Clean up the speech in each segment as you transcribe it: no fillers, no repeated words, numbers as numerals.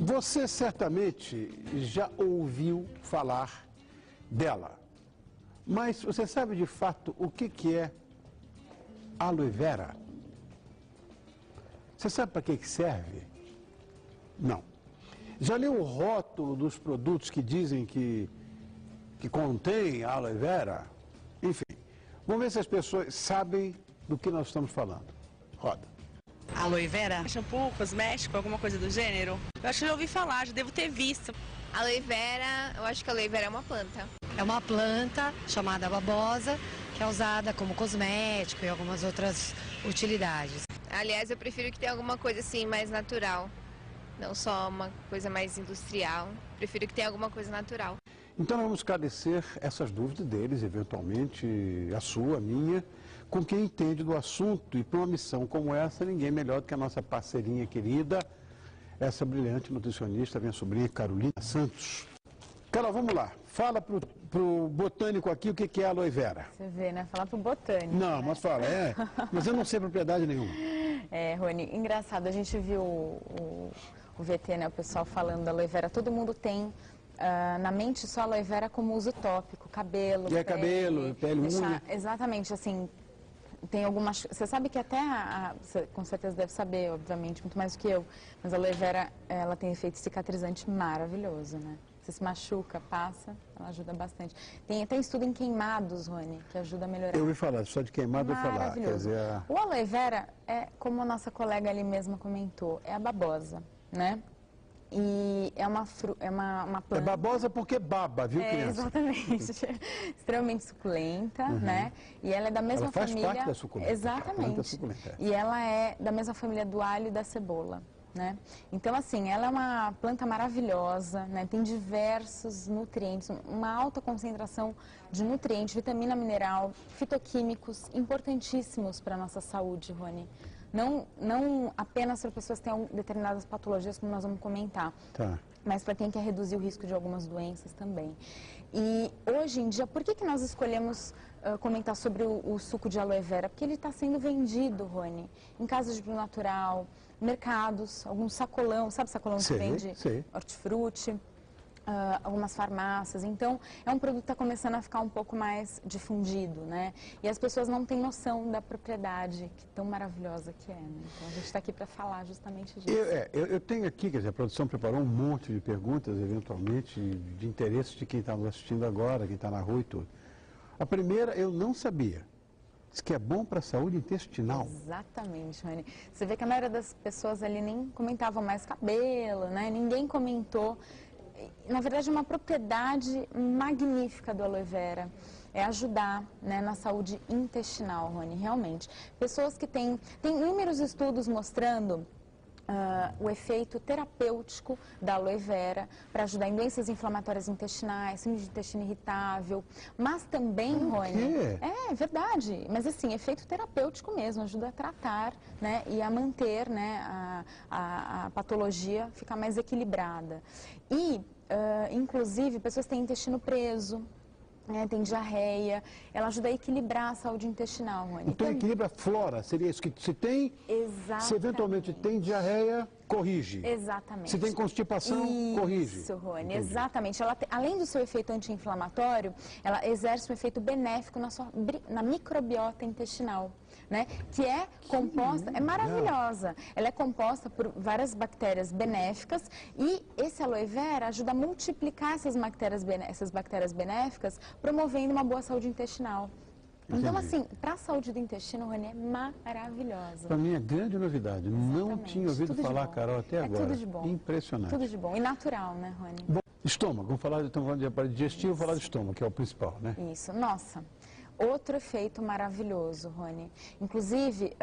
Você certamente já ouviu falar dela, mas você sabe de fato o que é aloe vera? Você sabe para que serve? Não. Já leu o rótulo dos produtos que dizem que contém aloe vera? Enfim, vamos ver se as pessoas sabem do que nós estamos falando. Roda. Aloe vera? Shampoo, cosmético, alguma coisa do gênero? Eu acho que já ouvi falar, já devo ter visto. Aloe vera, eu acho que aloe vera é uma planta. É uma planta chamada babosa, que é usada como cosmético e algumas outras utilidades. Aliás, eu prefiro que tenha alguma coisa assim mais natural, não só uma coisa mais industrial. Prefiro que tenha alguma coisa natural. Então nós vamos esclarecer essas dúvidas deles, eventualmente a sua, a minha, com quem entende do assunto. E para uma missão como essa, ninguém melhor do que a nossa parceirinha querida, essa brilhante nutricionista, minha sobrinha Carolina Santos. Carol, vamos lá. Fala pro botânico aqui o que é aloe vera. Você vê, né? Falar pro botânico. Não, né? mas fala, mas eu não sei propriedade nenhuma. Rony, engraçado, a gente viu o VT, né? O pessoal falando da aloe vera, todo mundo tem na mente só aloe vera como uso tópico, cabelo, E é cabelo, pele, unha. Exatamente, assim, tem algumas... Você sabe que até, você com certeza deve saber, obviamente, muito mais do que eu, mas a aloe vera, ela tem efeito cicatrizante maravilhoso, né? Você se machuca, passa, ela ajuda bastante. Tem até estudo em queimados, Rony, que ajuda a melhorar. Eu ouvi falar, só de queimado eu ouvi falar. Quer dizer, O aloe vera é, como a nossa colega ali mesma comentou, é a babosa, né? E é uma planta... É babosa porque baba, viu, criança? Exatamente. Extremamente suculenta, né? E ela é da mesma família... Ela faz parte da suculenta. Exatamente. Suculenta. E ela é da mesma família do alho e da cebola, né? Então, assim, ela é uma planta maravilhosa, né? Tem diversos nutrientes, uma alta concentração de nutrientes, vitamina mineral, fitoquímicos importantíssimos para a nossa saúde, Rony. Não apenas para pessoas que têm determinadas patologias, como nós vamos comentar, mas para quem quer reduzir o risco de algumas doenças também. E hoje em dia, por que nós escolhemos comentar sobre o suco de aloe vera? Porque ele está sendo vendido, Rony, em casas de vinho natural, mercados, algum sacolão, sabe sacolão que vende hortifruti? Algumas farmácias, então é um produto que está começando a ficar um pouco mais difundido, né? E as pessoas não têm noção da propriedade que tão maravilhosa que é, né? Então a gente está aqui para falar justamente disso. Eu tenho aqui, quer dizer, a produção preparou um monte de perguntas, eventualmente, de interesse de quem está nos assistindo agora, quem está na rua e tudo. A primeira, eu não sabia. Diz que é bom para a saúde intestinal. Exatamente, Rony. Você vê que a maioria das pessoas ali nem comentavam mais cabelo, né? Ninguém comentou. Na verdade, é uma propriedade magnífica do aloe vera. É ajudar, né, na saúde intestinal, Rony, realmente. Pessoas que têm inúmeros estudos mostrando o efeito terapêutico da aloe vera para ajudar em doenças inflamatórias intestinais, síndrome de intestino irritável, mas também, Rony... É verdade, mas assim, efeito terapêutico mesmo, ajuda a tratar, né, e a manter, né, a patologia ficar mais equilibrada. E, inclusive, pessoas que têm intestino preso, tem diarreia, ela ajuda a equilibrar a saúde intestinal, Rony. Então equilibra a flora, seria isso que se tem, se eventualmente tem diarreia, corrige. Exatamente. Se tem constipação, corrige. Isso, Rony, exatamente. Ela além do seu efeito anti-inflamatório, ela exerce um efeito benéfico na microbiota intestinal, né? Que é composta, é maravilhosa. Ela é composta por várias bactérias benéficas e esse aloe vera ajuda a multiplicar essas bactérias benéficas, promovendo uma boa saúde intestinal. Então, assim, para a saúde do intestino, Rony, é maravilhosa. Para mim é grande novidade. Exatamente. Não tinha ouvido falar, Carol, até agora. Tudo de bom. Impressionante. Tudo de bom. E natural, né, Rony? Bom, estômago. Estamos falando de aparelho digestivo, falar de estômago, que é o principal, né? Isso. Nossa. Outro efeito maravilhoso, Rony. Inclusive,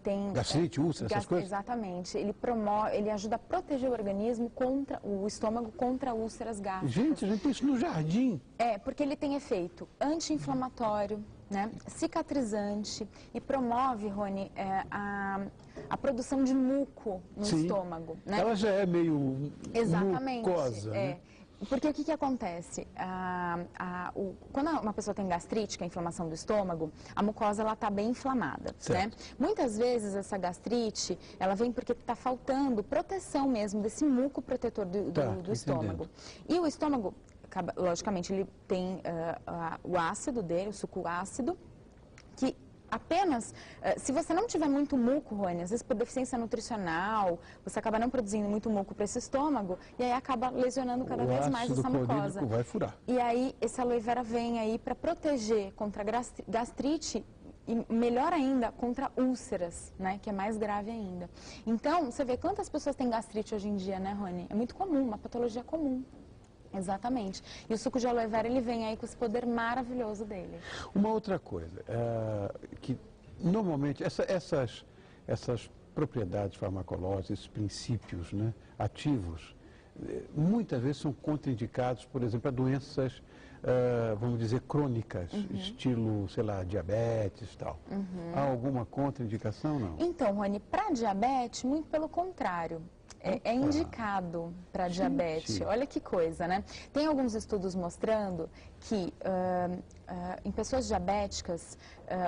tem... Gastrite, úlcera, essas coisas? Exatamente. Ele ajuda a proteger o organismo o estômago contra úlceras gástricas. Gente, a gente tem isso no jardim. Porque ele tem efeito anti-inflamatório, né, cicatrizante e promove, Rony, a produção de muco no estômago. Né? Ela já é meio Exatamente, mucosa, né? Porque o que acontece? Quando uma pessoa tem gastrite, que é a inflamação do estômago, a mucosa está bem inflamada, né? Muitas vezes essa gastrite, ela vem porque está faltando proteção mesmo desse muco protetor do estômago. E o estômago, logicamente, ele tem o ácido dele, o suco ácido, que apenas, se você não tiver muito muco, Rony, às vezes por deficiência nutricional, você acaba não produzindo muito muco para esse estômago e aí acaba lesionando cada vez mais essa mucosa. Vai furar. E aí esse aloe vera vem aí para proteger contra gastrite e melhor ainda contra úlceras, né, que é mais grave ainda. Então, você vê quantas pessoas têm gastrite hoje em dia, né, Rony? É muito comum, uma patologia comum. Exatamente. E o suco de aloe vera, ele vem aí com esse poder maravilhoso dele. Uma outra coisa, que normalmente essas propriedades farmacológicas, esses princípios, né, ativos, muitas vezes são contraindicados, por exemplo, a doenças, vamos dizer, crônicas, estilo, sei lá, diabetes e tal. Há alguma contraindicação, não? Então, Rony, para diabetes, muito pelo contrário. É indicado para diabetes. Olha que coisa, né? Tem alguns estudos mostrando que em pessoas diabéticas,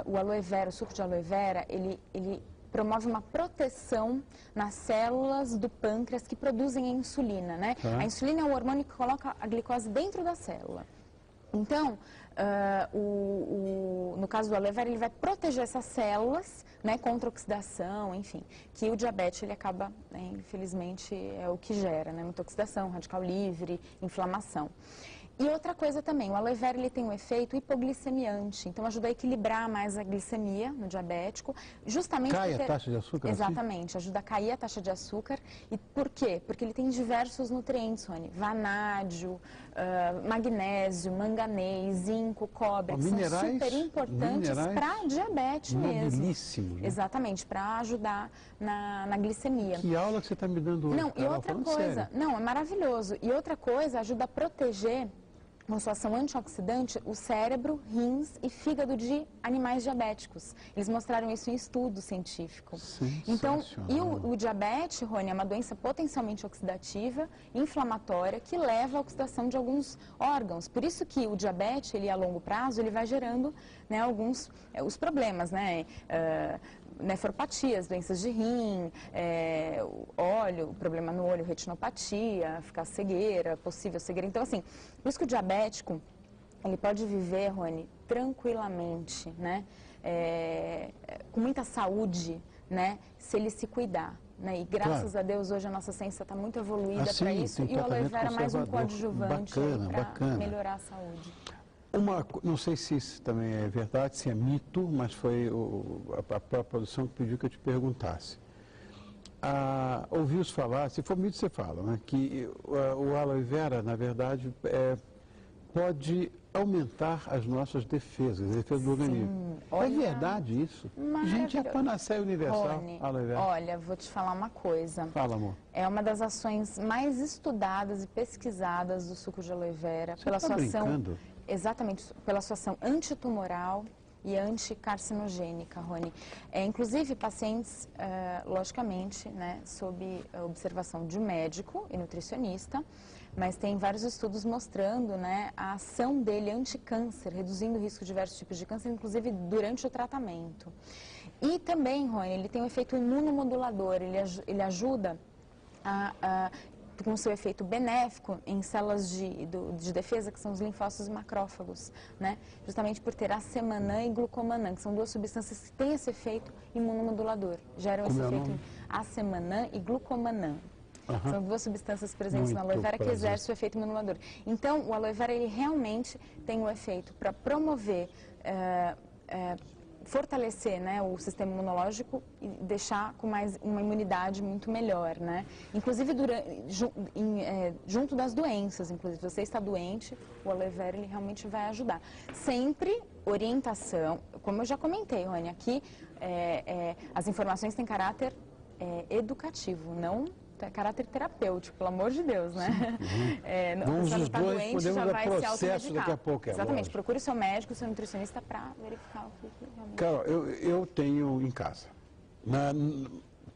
o aloe vera, o suco de aloe vera, ele promove uma proteção nas células do pâncreas que produzem a insulina, né? A insulina é o hormônio que coloca a glicose dentro da célula. Então, no caso do aloe vera, ele vai proteger essas células, né, contra oxidação, enfim, que o diabetes ele acaba, né, infelizmente, é o que gera, né, muita oxidação, radical livre, inflamação. E outra coisa também, o aloe vera ele tem um efeito hipoglicemiante, então ajuda a equilibrar mais a glicemia no diabético, justamente Cai a taxa de açúcar? Exatamente, ajuda a cair a taxa de açúcar. E por quê? Porque ele tem diversos nutrientes, Rony, vanádio, magnésio, manganês, zinco, cobre, que são super importantes para diabetes mesmo. Né? Exatamente, para ajudar na glicemia. Que aula que você está me dando hoje? Não, e outra coisa, não, é maravilhoso. E outra coisa, ajuda a proteger, com sua ação antioxidante, o cérebro, rins e fígado de animais diabéticos. Eles mostraram isso em estudo científico. Então, e o diabetes, Rony, é uma doença potencialmente oxidativa, inflamatória, que leva à oxidação de alguns órgãos. Por isso que o diabetes, ele a longo prazo, ele vai gerando, né, alguns os problemas, né? Nefropatias, doenças de rim, óleo, problema no olho, retinopatia, ficar cegueira, possível cegueira. Então, assim, por isso que o diabético, ele pode viver, Rony, tranquilamente, né? Com muita saúde, né? Se ele se cuidar. Né? E graças a Deus, hoje a nossa ciência está muito evoluída para isso. E o aloe vera é mais um coadjuvante para melhorar a saúde. Não sei se isso também é verdade, se é mito, mas foi a própria produção que pediu que eu te perguntasse. Ouviu-se falar, se for mito você fala, né, que o aloe vera, na verdade, pode aumentar as nossas defesas, a defesa do organismo. É verdade isso? Gente, é a panaceia universal, Rony, aloe vera. Olha, vou te falar uma coisa. Fala, amor. É uma das ações mais estudadas e pesquisadas do suco de aloe vera. Você está brincando? Exatamente, pela sua ação antitumoral e anticarcinogênica, Rony. Inclusive, pacientes, logicamente, né, sob observação de um médico e nutricionista, mas tem vários estudos mostrando, né, a ação dele anti-câncer, reduzindo o risco de diversos tipos de câncer, inclusive durante o tratamento. E também, Rony, ele tem um efeito imunomodulador, ele ajuda com seu efeito benéfico em células de defesa, que são os linfócitos e macrófagos, né? Justamente por ter acemanã e glucomanã, que são duas substâncias que têm esse efeito imunomodulador. Geram esse efeito acemanã e glucomanã. São duas substâncias presentes no aloe vera que exercem o efeito imunomodulador. Então, o aloe vera, ele realmente tem um efeito para promover, fortalecer, né, o sistema imunológico e deixar com uma imunidade muito melhor, né? Inclusive junto das doenças, inclusive se você está doente, o aloe vera ele realmente vai ajudar. Sempre orientação, como eu já comentei, Rony, aqui as informações têm caráter educativo, não caráter terapêutico, pelo amor de Deus, né? Vamos os tá dois, doente, podemos já vai dar processo se daqui a pouco. Exatamente, procure o seu médico, o seu nutricionista para verificar o que realmente... Carol, eu tenho em casa,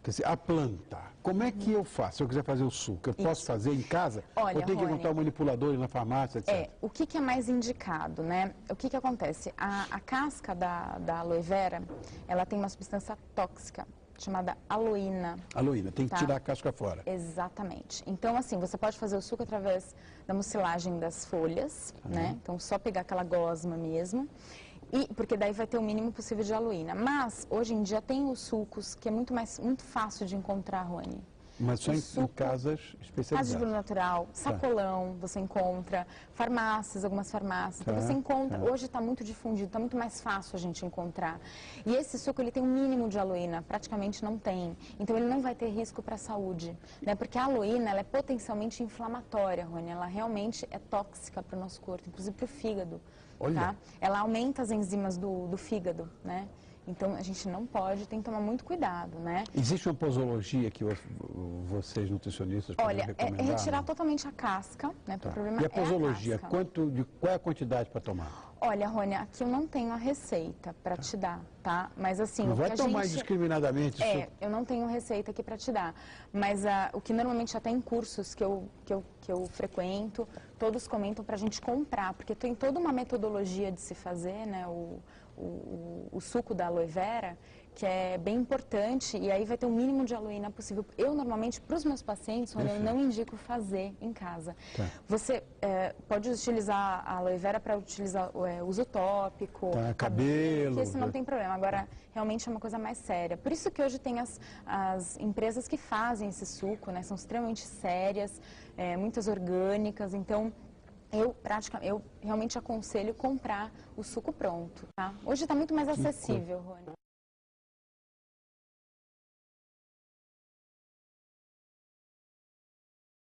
Quer dizer, a planta, como é que eu faço? Se eu quiser fazer o suco, eu posso fazer em casa? Olha, ou tem que Rony, encontrar um manipulador na farmácia, etc? o que é mais indicado, né? O que acontece? A casca da aloe vera, ela tem uma substância tóxica chamada aloína. Aloína, tem que Tá. tirar a casca fora. Exatamente. Então, assim, você pode fazer o suco através da mucilagem das folhas, né? Então, só pegar aquela gosma mesmo. Porque daí vai ter o mínimo possível de aloína. Mas, hoje em dia, tem os sucos que é muito fácil de encontrar, Rony. Mas só em casas Casa de especializadas. Bruno Natural, Sacolão, você encontra, farmácias, algumas farmácias. Então, você encontra, hoje está muito difundido, está muito mais fácil a gente encontrar. E esse suco, ele tem um mínimo de aloína, praticamente não tem. Então, ele não vai ter risco para a saúde, né? Porque a aloína, ela é potencialmente inflamatória, Rony. Ela realmente é tóxica para o nosso corpo, inclusive para o fígado. Olha. Tá? Ela aumenta as enzimas do fígado, né? Então, a gente não pode, tem que tomar muito cuidado, né? Existe uma posologia que vocês, nutricionistas, podem Olha, é recomendar? retirar totalmente a casca, né? Tá. O problema E a posologia, é a casca. qual é a quantidade para tomar? Olha, Rony, aqui eu não tenho a receita para te dar, tá? Mas assim, Não o vai que a tomar gente... indiscriminadamente isso? eu não tenho receita aqui para te dar. Mas o que normalmente até em cursos que eu frequento, todos comentam para a gente comprar, porque tem toda uma metodologia de se fazer, né? O suco da aloe vera, que é bem importante, e aí vai ter o mínimo de aloína possível. Eu, normalmente, para os meus pacientes, eu não indico fazer em casa. Tá. Você pode utilizar a aloe vera para utilizar uso tópico, Tá, cabelo, que isso não tem problema. Agora, realmente é uma coisa mais séria. Por isso que hoje tem as empresas que fazem esse suco, né? São extremamente sérias, muitas orgânicas, então... Eu realmente aconselho comprar o suco pronto, tá? Hoje está muito mais acessível, Rony.